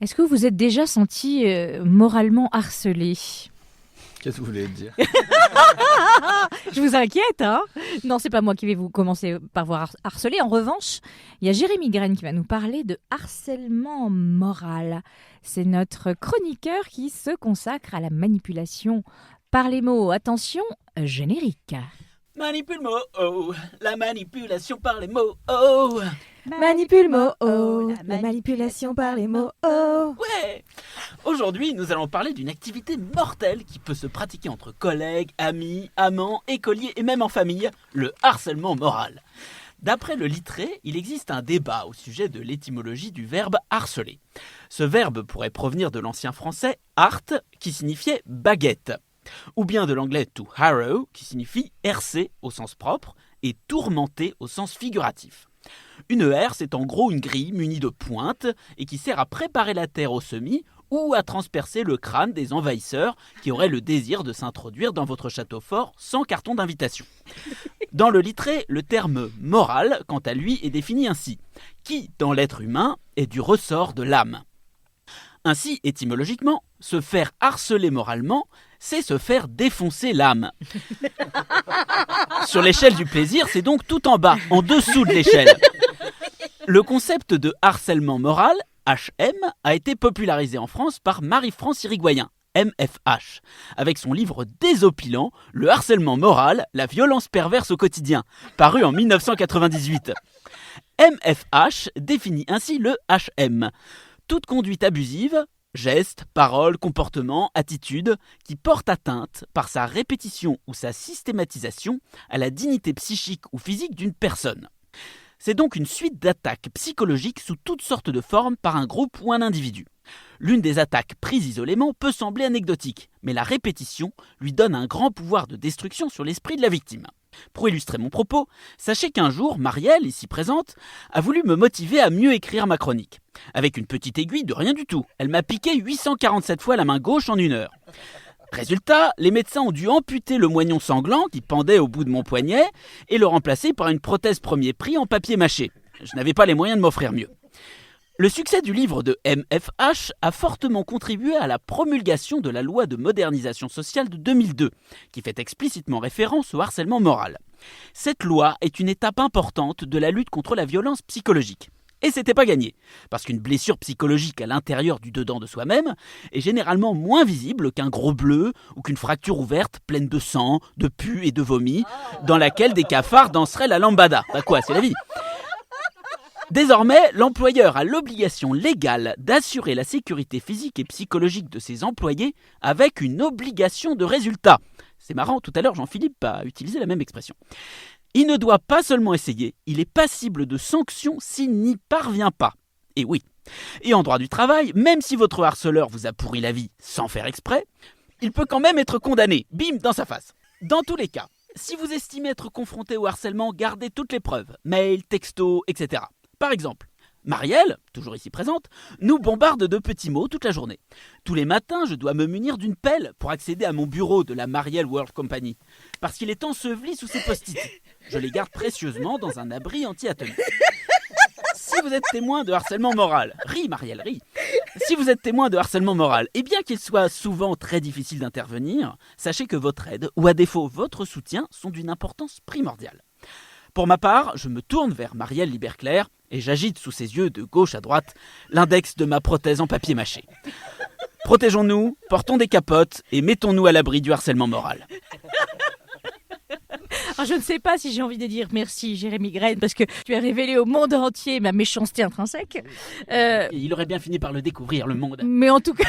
Est-ce que vous vous êtes déjà senti moralement harcelé? Qu'est-ce que vous voulez dire? Je vous inquiète, hein? Non, c'est pas moi qui vais vous commencer par vous harceler. En revanche, il y a Jérémy Graine qui va nous parler de harcèlement moral. C'est notre chroniqueur qui se consacre à la manipulation par les mots. Attention, générique. Manipule-mots, oh, la manipulation par les mots, oh. Manipule-mots, oh, la manipulation par les mots, oh. Ouais. Aujourd'hui, nous allons parler d'une activité mortelle qui peut se pratiquer entre collègues, amis, amants, écoliers et même en famille, le harcèlement moral. D'après le Littré, il existe un débat au sujet de l'étymologie du verbe harceler. Ce verbe pourrait provenir de l'ancien français hart, qui signifiait baguette, ou bien de l'anglais to harrow, qui signifie herser au sens propre, et tourmenter au sens figuratif. Une herse c'est en gros une grille munie de pointes et qui sert à préparer la terre au semis ou à transpercer le crâne des envahisseurs qui auraient le désir de s'introduire dans votre château fort sans carton d'invitation. Dans le Littré, le terme moral, quant à lui, est défini ainsi, qui, dans l'être humain, est du ressort de l'âme. Ainsi, étymologiquement, se faire harceler moralement, c'est se faire défoncer l'âme. Sur l'échelle du plaisir, c'est donc tout en bas, en dessous de l'échelle. Le concept de harcèlement moral, HM, a été popularisé en France par Marie-France Irigoyen, MFH, avec son livre désopilant « Le harcèlement moral, la violence perverse au quotidien », paru en 1998. MFH définit ainsi le HM. Toute conduite abusive, geste, parole, comportement, attitude, qui porte atteinte, par sa répétition ou sa systématisation, à la dignité psychique ou physique d'une personne. C'est donc une suite d'attaques psychologiques sous toutes sortes de formes par un groupe ou un individu. L'une des attaques prises isolément peut sembler anecdotique, mais la répétition lui donne un grand pouvoir de destruction sur l'esprit de la victime. Pour illustrer mon propos, sachez qu'un jour, Marielle, ici présente, a voulu me motiver à mieux écrire ma chronique. Avec une petite aiguille de rien du tout, elle m'a piqué 847 fois la main gauche en 1 heure. Résultat, les médecins ont dû amputer le moignon sanglant qui pendait au bout de mon poignet et le remplacer par une prothèse premier prix en papier mâché. Je n'avais pas les moyens de m'offrir mieux. Le succès du livre de MFH a fortement contribué à la promulgation de la loi de modernisation sociale de 2002, qui fait explicitement référence au harcèlement moral. Cette loi est une étape importante de la lutte contre la violence psychologique. Et c'était pas gagné, parce qu'une blessure psychologique à l'intérieur du dedans de soi-même est généralement moins visible qu'un gros bleu ou qu'une fracture ouverte pleine de sang, de pus et de vomi, dans laquelle des cafards danseraient la lambada. Bah quoi, c'est la vie. Désormais, l'employeur a l'obligation légale d'assurer la sécurité physique et psychologique de ses employés avec une obligation de résultat. C'est marrant, tout à l'heure Jean-Philippe a utilisé la même expression. Il ne doit pas seulement essayer, il est passible de sanctions s'il n'y parvient pas. Et oui. Et en droit du travail, même si votre harceleur vous a pourri la vie sans faire exprès, il peut quand même être condamné, bim, dans sa face. Dans tous les cas, si vous estimez être confronté au harcèlement, gardez toutes les preuves, mails, textos, etc. Par exemple, Marielle, toujours ici présente, nous bombarde de petits mots toute la journée. Tous les matins, je dois me munir d'une pelle pour accéder à mon bureau de la Marielle World Company, parce qu'il est enseveli sous ses post-it. Je les garde précieusement dans un abri anti-atomique. Si vous êtes témoin de harcèlement moral, ris Marielle, ris. Si vous êtes témoin de harcèlement moral, et bien qu'il soit souvent très difficile d'intervenir, sachez que votre aide, ou à défaut votre soutien, sont d'une importance primordiale. Pour ma part, je me tourne vers Marielle Liberclair et j'agite sous ses yeux de gauche à droite l'index de ma prothèse en papier mâché. Protégeons-nous, portons des capotes et mettons-nous à l'abri du harcèlement moral. Alors, je ne sais pas si j'ai envie de dire merci Jérémy Graine parce que tu as révélé au monde entier ma méchanceté intrinsèque. Il aurait bien fini par le découvrir, le monde. Mais en tout cas...